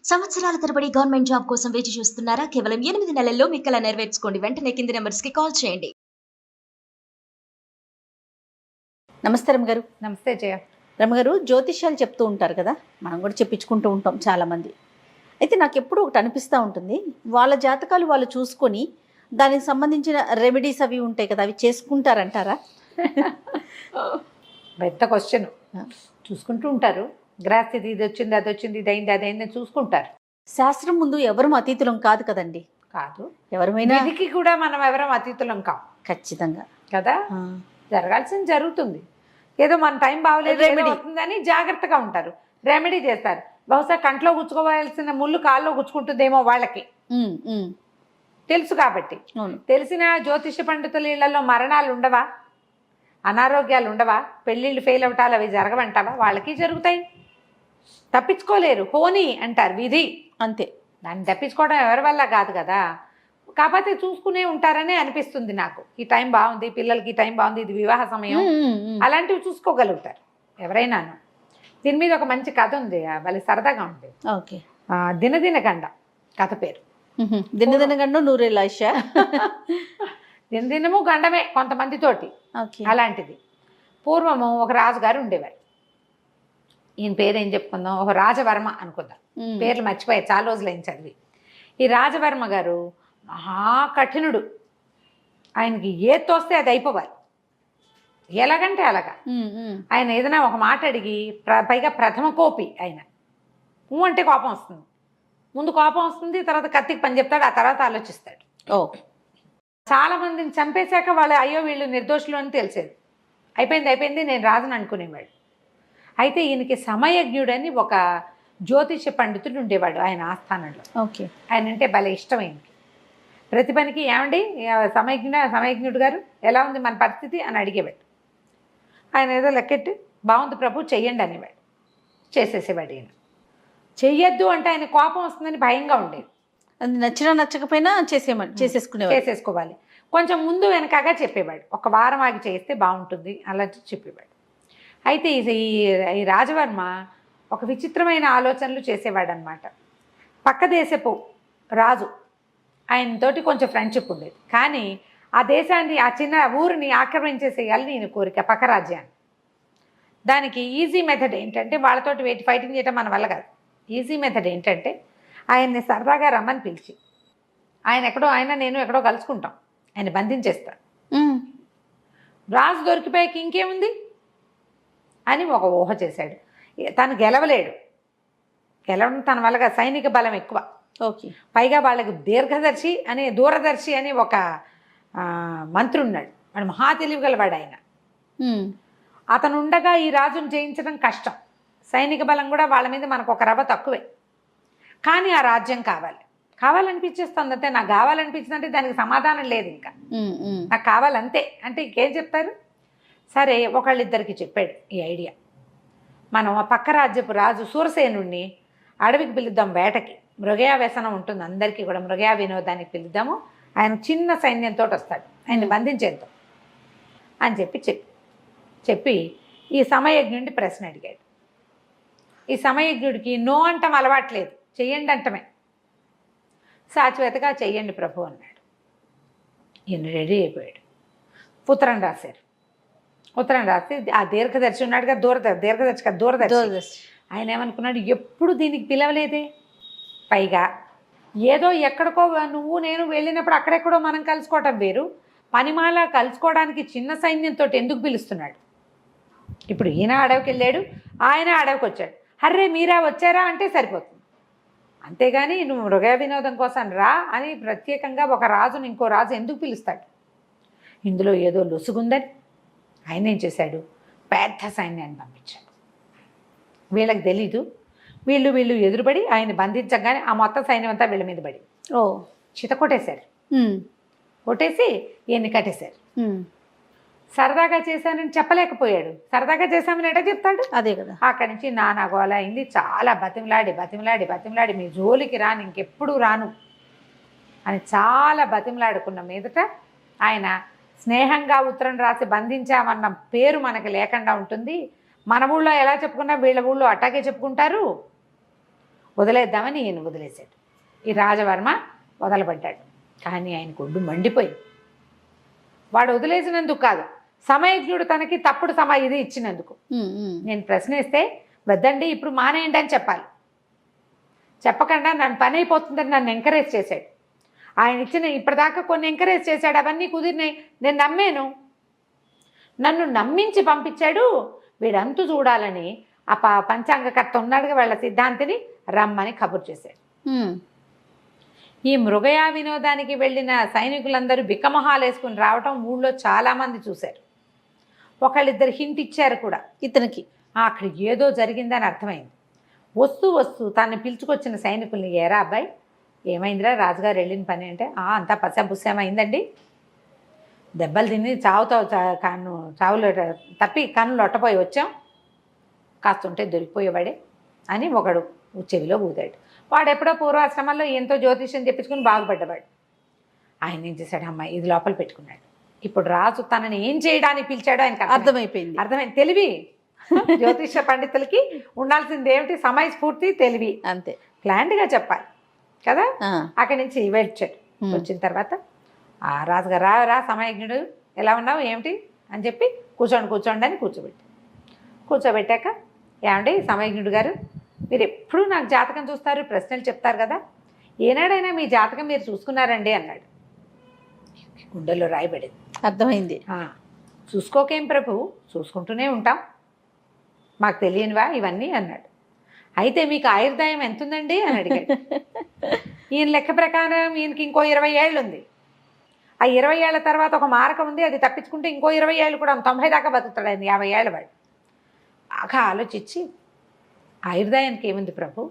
సంవత్సరాల తరబడి government job కోసం వేచి చూస్తున్నారా? కేవలం 8 నెలల్లో మీ కల నెరవేర్చుకోండి. వెంటనే కింది నంబర్స్‌కి కాల్ చేయండి. నమస్తే రమ్మగారు. నమస్తే జయ. రమ్మగారు, జ్యోతిష్యాలు చెప్తూ ఉంటారు కదా, మనం కూడా చెప్పించుకుంటూ ఉంటాం చాలామంది. అయితే నాకు ఎప్పుడు ఒకటి అనిపిస్తూ ఉంటుంది, వాళ్ళ జాతకాలు వాళ్ళు చూసుకొని దానికి సంబంధించిన రెమెడీస్ అవి ఉంటాయి కదా, అవి చేసుకుంటారంటారా? పెద్ద క్వశ్చన్. చూసుకుంటూ ఉంటారు. గ్రహస్థితి ఇది వచ్చింది, అది వచ్చింది, ఇది అయింది, అది అయింది చూసుకుంటారు. శాస్త్రం ముందు ఎవరు అతీతులం కాదు కదండి. కాదు, ఎవరమైనా విధికి కూడా మనం ఎవరం అతీతులం కాం ఖచ్చితంగా కదా. జరగాల్సింది జరుగుతుంది. ఏదో మన టైం బాగలేదు రెమెడీ అవుతుందని జాగ్రత్తగా ఉంటారు, రెమెడీ చేస్తారు. బహుశా కంట్లో గుచ్చుకోవాల్సిన ముళ్ళు కాల్లో గుచ్చుకుంటుందేమో వాళ్ళకి తెలుసు కాబట్టి. తెలిసిన జ్యోతిష పండితుల ఇళ్లలో మరణాలు ఉండవా, అనారోగ్యాలు ఉండవా, పెళ్ళిళ్ళు ఫెయిల్ అవటాలు అవి జరగవంటావా? వాళ్ళకి జరుగుతాయి, తప్పించుకోలేరు. హోనీ అంటారు, విధి అంతే. దాన్ని తప్పించుకోవడం ఎవరి వల్ల కాదు కదా. కాకపోతే చూసుకునే ఉంటారనే అనిపిస్తుంది నాకు. ఈ టైం బాగుంది, పిల్లలకి ఈ టైం బాగుంది, ఇది వివాహ సమయం, అలాంటివి చూసుకోగలుగుతారు ఎవరైనాను. దీని మీద ఒక మంచి కథ ఉంది, వాళ్ళ సరదాగా ఉంది. ఓకే. దినదిన గండ కథ పేరు. దినదిన గండం నూరేళ్ళ ఆయుష. దినదినము గండమే కొంతమందితోటి. అలాంటిది పూర్వము ఒక రాజుగారు ఉండేవారు. ఈయన పేరు ఏం చెప్పుకుందాం, ఒక రాజవర్మ అనుకుందాం. పేర్లు మర్చిపోయాయి, చాలా రోజులైన చదివి. ఈ రాజవర్మ గారు మహాకఠినుడు. ఆయనకి ఏది తోస్తే అది అయిపోవాలి, ఎలాగంటే అలాగా. ఆయన ఏదైనా ఒక మాట అడిగి పైగా ప్రథమ కోపి ఆయన. అంటే కోపం వస్తుంది, ముందు కోపం వస్తుంది, తర్వాత కత్తికి పని చెప్తాడు, ఆ తర్వాత ఆలోచిస్తాడు. చాలా మందిని చంపేశాక వాళ్ళు అయ్యో వీళ్ళు నిర్దోషులు అని తెలిసేది. అయిపోయింది నేను రాజుని అనుకునేవాడు. అయితే ఈయనకి సమయజ్ఞుడని ఒక జ్యోతిష పండితుడు ఉండేవాడు ఆయన ఆస్థానంలో. ఓకే. ఆయన అంటే భలే ఇష్టం ఆయనకి. ప్రతి పనికి ఏమండి సమయజ్ఞుడు గారు ఎలా ఉంది మన పరిస్థితి అని అడిగేవాడు. ఆయన ఏదో లెక్కెట్టి బాగుంది ప్రభు చెయ్యండి అనేవాడు. చేసేసేవాడు. ఈయన చెయ్యొద్దు అంటే ఆయన కోపం వస్తుందని భయంగా ఉండేది. అది నచ్చినా నచ్చకపోయినా చేసేసుకోవాలి. కొంచెం ముందు వెనకగా చెప్పేవాడు, ఒక వారం ఆగి చేస్తే బాగుంటుంది అలాంటి చెప్పేవాడు. అయితే ఈ రాజవర్మ ఒక విచిత్రమైన ఆలోచనలు చేసేవాడు అనమాట. పక్క దేశపు రాజు ఆయనతోటి కొంచెం ఫ్రెండ్షిప్ ఉండేది, కానీ ఆ దేశాన్ని, ఆ చిన్న ఊరిని ఆక్రమించేసేయాలని ఈయన కోరిక, పక్క రాజ్యాన్ని. దానికి ఈజీ మెథడ్ ఏంటంటే, వాళ్ళతోటి ఫైటింగ్ చేయడం మన వల్ల కాదు. ఈజీ మెథడ్ ఏంటంటే, ఆయన్ని సరదాగా రమ్మని పిలిచి, నేను ఎక్కడో కలుసుకుంటాం, ఆయన బంధించేస్తాడు. రాజు దొరికిపోయాక ఇంకేముంది అని ఒక ఊహ చేశాడు. తను గెలవలేడు, గెలవడం తన వల్ల సైనిక బలం ఎక్కువ. ఓకే. పైగా వాళ్ళకి దూరదర్శి అని ఒక మంత్రి ఉన్నాడు, వాడు మహా తెలివిగలవాడు ఆయన. అతను ఉండగా ఈ రాజును జయించడం కష్టం. సైనిక బలం కూడా వాళ్ళ మీద మనకు ఒక రవ్వ తక్కువే. కానీ ఆ రాజ్యం కావాలనిపించేస్తుంది అంతే. నాకు కావాలనిపించిందంటే దానికి సమాధానం లేదు, ఇంకా నాకు కావాలంతే అంటే ఇంకేం చెప్తారు. సరే, ఒకళ్ళిద్దరికి చెప్పాడు ఈ ఐడియా. మనం ఆ పక్క రాజ్యపు రాజు సూరసేనుడిని అడవికి పిలుద్దాం, వేటకి. మృగయా వ్యసనం ఉంటుంది అందరికీ కూడా, మృగయా వినోదానికి పిలుద్దాము. ఆయన చిన్న సైన్యంతో వస్తాడు, ఆయన్ని బంధించేద్దాం అని చెప్పి ఈ సమయజ్ఞుడిని ప్రశ్న అడిగాడు. ఈ సమయజ్ఞుడికి నో అంటం అలవాట్లేదు, చెయ్యండి అంటమే. సాచివేతగా చెయ్యండి ప్రభు అన్నాడు. ఈయన రెడీ అయిపోయాడు. ఉత్తరం రాశారు. ఉత్తరం రాసి ఆ దీర్ఘదర్శి ఉన్నాడుగా, దూరదర్శి ఆయన ఏమనుకున్నాడు, ఎప్పుడు దీనికి పిలవలేదే. పైగా ఏదో ఎక్కడికో నువ్వు నేను వెళ్ళినప్పుడు అక్కడెక్కడో మనం కలుసుకోవటం వేరు, పనిమాల కలుసుకోవడానికి చిన్న సైన్యంతో ఎందుకు పిలుస్తున్నాడు. ఇప్పుడు ఈయన అడవికి వెళ్ళాడు, ఆయన అడవికి వచ్చాడు. హర్రే మీరా వచ్చారా అంటే సరిపోతుంది. అంతేగాని నువ్వు మృగ వినోదం కోసం రా అని ప్రత్యేకంగా ఒక రాజును ఇంకో రాజు ఎందుకు పిలుస్తాడు. ఇందులో ఏదో లొసుగుందని ఆయన ఏం చేశాడు, పెద్ద సైన్యాన్ని పంపించాడు. వీళ్ళకి తెలీదు. వీళ్ళు ఎదురుపడి ఆయన బంధించగానే ఆ మొత్తం సైన్యం అంతా వీళ్ళ మీద పడి చిత కొట్టేశారు. కొట్టేసి ఈయన్ని కట్టేశారు. సరదాగా చేశానని చెప్పలేకపోయాడు. సరదాగా చేశామని ఎట చెప్తాడు, అదే కదా. అక్కడి నుంచి నానా గోల అయింది. చాలా బతిమలాడి మీ జోలికి రాను, ఇంకెప్పుడు రాను అని చాలా బతిమలాడుకున్న మీదట ఆయన స్నేహంగా ఉత్తరం రాసి బంధించామన్న పేరు మనకి లేకుండా ఉంటుంది. మన ఊళ్ళో ఎలా చెప్పుకున్నా వీళ్ళ ఊళ్ళో అట్టాగే చెప్పుకుంటారు. వదిలేద్దామని ఈయన వదిలేశాడు. ఈ రాజవర్మ వదలబడ్డాడు. కానీ ఆయన ఒళ్ళు మండిపోయింది. వాడు వదిలేసినందుకు కాదు, సమయజ్ఞుడు తనకి తప్పుడు ఇది ఇచ్చినందుకు. నేను ప్రశ్నిస్తే వద్దండి ఇప్పుడు మానేయండి అని చెప్పాలి. చెప్పకుండా నన్ను పని అయిపోతుందని నన్ను ఎంకరేజ్ చేశాడు. ఆయన ఇచ్చిన ఇప్పటిదాకా కొన్ని ఎంకరేజ్ చేశాడు, అవన్నీ కుదిరినాయి. నేను నమ్మాను, నన్ను నమ్మించి పంపించాడు. వీడంతు చూడాలని ఆ పంచాంగకర్త ఉన్నాడుగా వాళ్ళ సిద్ధాంతిని రమ్మని కబురు చేశాడు. ఈ మృగయా వినోదానికి వెళ్ళిన సైనికులందరూ బిక్కమొహాలు వేసుకుని రావటం ఊళ్ళో చాలామంది చూశారు. ఒకళ్ళిద్దరు హింట్ ఇచ్చారు కూడా ఇతనికి. అక్కడ ఏదో జరిగిందని అర్థమైంది. వస్తూ వస్తూ తను పిలుచుకొచ్చిన సైనికుల్ని, ఏరా అబ్బాయి ఏమైందిరా రాజుగారు వెళ్ళిన పని అంటే, అంతా పశ్చాపుస్యమైందండి, దెబ్బలు తిని చావులో తప్పి కన్నులు ఒట్టపోయి వచ్చాం, కాస్తుంటే దొరికిపోయేవాడే అని ఒకడు చెవిలో ఊదాడు. వాడు ఎప్పుడో పూర్వాశ్రమంలో ఎంతో జ్యోతిష్యం చెప్పించుకుని బాగుపడ్డవాడు. ఆయన ఏం చేశాడు, అమ్మాయి ఇది లోపల పెట్టుకున్నాడు. ఇప్పుడు రాజు తనని ఏం చేయడానికి పిలిచాడో ఆయనకు అర్థమైంది. తెలివి జ్యోతిష పండితులకి ఉండాల్సింది ఏమిటి, సమయస్ఫూర్తి, తెలివి. అంతే, ప్లాంట్గా చెప్పాలి కదా. అక్కడి నుంచి వచ్చాడు. వచ్చిన తర్వాత ఆ రాజుగారు రా సమయజ్ఞుడు ఎలా ఉన్నావు ఏమిటి అని చెప్పి కూర్చోండి అని కూర్చోబెట్టాక, ఏమండి సమయజ్ఞుడు గారు మీరు ఎప్పుడూ నాకు జాతకం చూస్తారు, ప్రశ్నలు చెప్తారు కదా, ఏనాడైనా మీ జాతకం మీరు చూసుకున్నారండి అన్నాడు. గుండెల్లో రాయబడింది. అర్థమైంది. చూసుకోకేం ప్రభు, చూసుకుంటూనే ఉంటాం, మాకు తెలియనివా ఇవన్నీ అన్నాడు. అయితే మీకు ఆయుర్దాయం ఎంత ఉందండి అని అడిగాడు. ఈయన లెక్క ప్రకారం ఈయనకి ఇంకో 20 ఏళ్ళు ఉంది. ఆ 20 ఏళ్ల తర్వాత ఒక మారకం ఉంది, అది తప్పించుకుంటే ఇంకో 20 ఏళ్ళు కూడా 90 దాకా బతుకుతాడు ఆయన, 50 ఏళ్ళ వాడు. బాగా ఆలోచించి, ఆయుర్దాయానికి ఏముంది ప్రభు,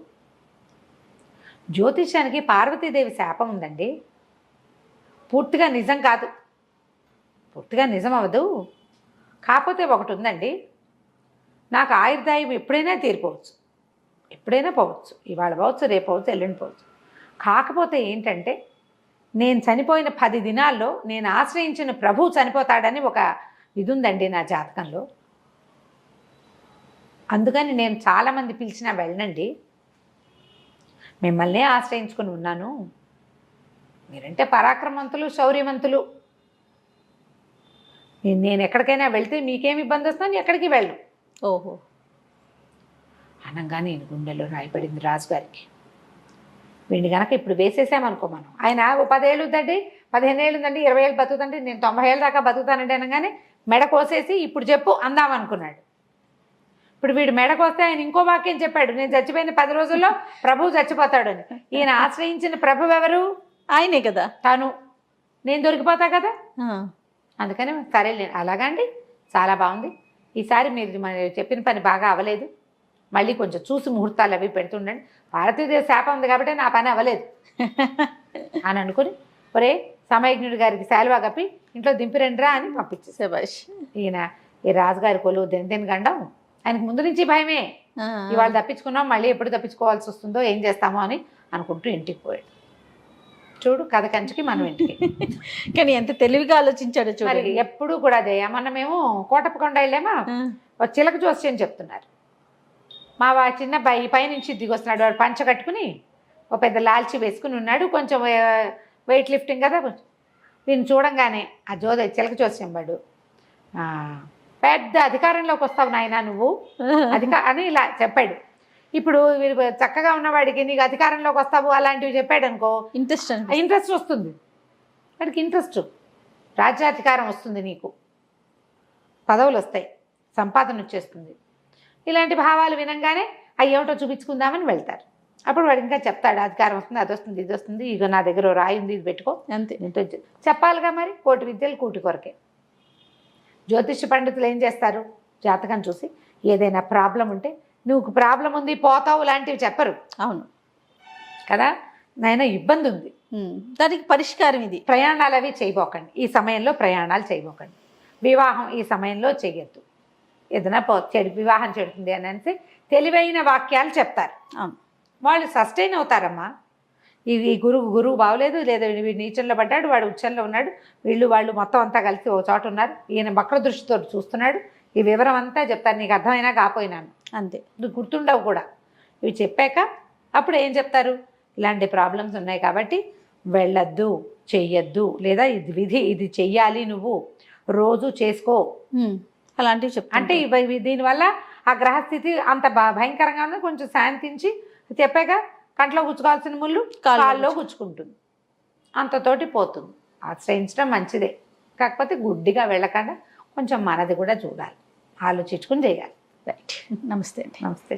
జ్యోతిష్యానికి పార్వతీదేవి శాపం ఉందండి, పూర్తిగా నిజం కాదు, పూర్తిగా నిజం అవ్వదు, కాకపోతే ఒకటి ఉందండి, నాకు ఆయుర్దాయం ఎప్పుడైనా తీరిపోవచ్చు, ఎప్పుడైనా పోవచ్చు, ఇవాళ పోవచ్చు, రేపు పోవచ్చు, ఎల్లుండి పోవచ్చు. కాకపోతే ఏంటంటే నేను చనిపోయిన 10 దినాల్లో నేను ఆశ్రయించిన ప్రభువు చనిపోతాడని ఒక ఇది ఉందండి నా జాతకంలో. అందుకని నేను చాలామంది పిలిచినా వెళ్ళనండి, మిమ్మల్నే ఆశ్రయించుకుని ఉన్నాను. మీరంటే పరాక్రమవంతులు, శౌర్యవంతులు, నేను ఎక్కడికైనా వెళ్తే మీకేమి ఇబ్బంది వస్తుందని ఎక్కడికి వెళ్ళను. ఓహో అనగా నేను గుండెల్లో రాయపడింది రాజుగారికి. వీడిని కనుక ఇప్పుడు వేసేసామనుకో మనం, ఆయన 10 ఏళ్ళు ఉందండి, 15 ఏళ్ళు ఉందండి, 20 ఏళ్ళు బతుకుతండి, నేను 90 ఏళ్ళ దాకా బతుకుతానండి అనగానే మెడ కోసేసి ఇప్పుడు చెప్పు అందామనుకున్నాడు. ఇప్పుడు వీడు మెడ కోస్తే ఆయన ఇంకో వాక్యం చెప్పాడు, నేను చచ్చిపోయిన 10 రోజుల్లో ప్రభువు చచ్చిపోతాడని. ఈయన ఆశ్రయించిన ప్రభువు ఎవరు, ఆయనే కదా, తను, నేను దొరికిపోతా కదా. అందుకని సరే అలాగండి, చాలా బాగుంది, ఈసారి మీరు చెప్పిన పని బాగా అవ్వలేదు, మళ్ళీ కొంచెం చూసి ముహూర్తాలు అవి పెడుతుండండి, భారతీయ శాపం ఉంది కాబట్టి నా పని అవ్వలేదు అని అనుకుని, ఒరే సమయజ్ఞుడి గారికి శాలువా కప్పి ఇంట్లో దింపిరండిరా అని పంపించేసే. ఈయన ఈ రాజుగారి కొలువు దిన గండం, ఆయనకు ముందు నుంచి భయమే, ఇవాళ తప్పించుకున్నాం, మళ్ళీ ఎప్పుడు తప్పించుకోవాల్సి వస్తుందో ఏం చేస్తామో అని అనుకుంటూ ఇంటికి పోయాడు. చూడు కథ కంచికి మనం ఇంటికి. కానీ ఎంత తెలివిగా ఆలోచించాడు చూడండి. ఎప్పుడు కూడా అదే, మనమేమో కోటప్పకొండ వెళ్ళామా, చిలక జోస్యం చెప్తున్నారు, మా చిన్న పైనుంచి దిగొస్తున్నాడు, వాడు పంచ కట్టుకుని ఒక పెద్ద లాల్చి వేసుకుని ఉన్నాడు, కొంచెం వెయిట్ లిఫ్టింగ్ కదా, దీన్ని చూడంగానే ఆ చిలక జోస్యం వాడు, పెద్ద అధికారంలోకి వస్తావు నాయన నువ్వు అని ఇలా చెప్పాడు. ఇప్పుడు చక్కగా ఉన్నవాడికి నీకు అధికారంలోకి వస్తావు అలాంటివి చెప్పాడు అనుకో, ఇంట్రెస్ట్ వస్తుంది వాడికి, ఇంట్రెస్ట్, రాజ్యాధికారం వస్తుంది, నీకు పదవులు వస్తాయి, సంపాదన వచ్చేస్తుంది. ఇలాంటి భావాలు వినంగానే అయ్యేమిటో చూపించుకుందామని వెళ్తారు. అప్పుడు వాడు ఇంకా చెప్తాడు, అధికారం వస్తుంది, అది వస్తుంది, ఇది వస్తుంది, ఇక నా దగ్గర రాయి ఉంది, ఇది పెట్టుకో, అంతే చెప్పాలిగా. మరి కోటి విద్యలు కూటి కొరకే. జ్యోతిష పండితులు ఏం చేస్తారు, జాతకం చూసి ఏదైనా ప్రాబ్లం ఉంటే నువ్వు ప్రాబ్లం ఉంది పోతావు లాంటివి చెప్పరు. అవును కదా, నాయన ఇబ్బంది ఉంది, దానికి పరిష్కారం ఇది, ప్రయాణాలు అవి చేయబోకండి, ఈ సమయంలో ప్రయాణాలు చేయబోకండి, వివాహం ఈ సమయంలో చేయొద్దు, ఏదైనా చెడు వివాహం చెడుతుంది అని అంటే తెలివైన వాక్యాలు చెప్తారు. వాళ్ళు సస్టైన్ అవుతారమ్మా. ఈ గురువు బాగోలేదు, లేదా వీడు నీచంలో పడ్డాడు, వాడు ఉచ్చంలో ఉన్నాడు, వాళ్ళు మొత్తం అంతా కలిసి ఒక చోట ఉన్నారు, ఈయన వక్ర దృష్టితో చూస్తున్నాడు, ఈ వివరం అంతా చెప్తారు, నీకు అర్థమైనా కాపోయినాను, అంతే, నువ్వు గుర్తుండవు కూడా. ఇవి చెప్పాక అప్పుడు ఏం చెప్తారు, ఇలాంటి ప్రాబ్లమ్స్ ఉన్నాయి కాబట్టి వెళ్ళొద్దు, చెయ్యొద్దు, లేదా ఇది విధి, ఇది చెయ్యాలి, నువ్వు రోజు చేసుకో అలాంటివి చెప్తా. అంటే దీనివల్ల ఆ గ్రహస్థితి అంత భయంకరంగా ఉన్నది, కొంచెం శాంతించి చెప్పాక కంట్లో గుచ్చుకోవాల్సిన ముళ్ళు కాల్లో గుచ్చుకుంటుంది, అంతతోటి పోతుంది. ఆశ్రయించడం మంచిదే, కాకపోతే గుడ్డిగా వెళ్ళకుండా కొంచెం మనది కూడా చూడాలి, ఆలోచించుకుని చేయాలి. రైట్. నమస్తే అండి. నమస్తే.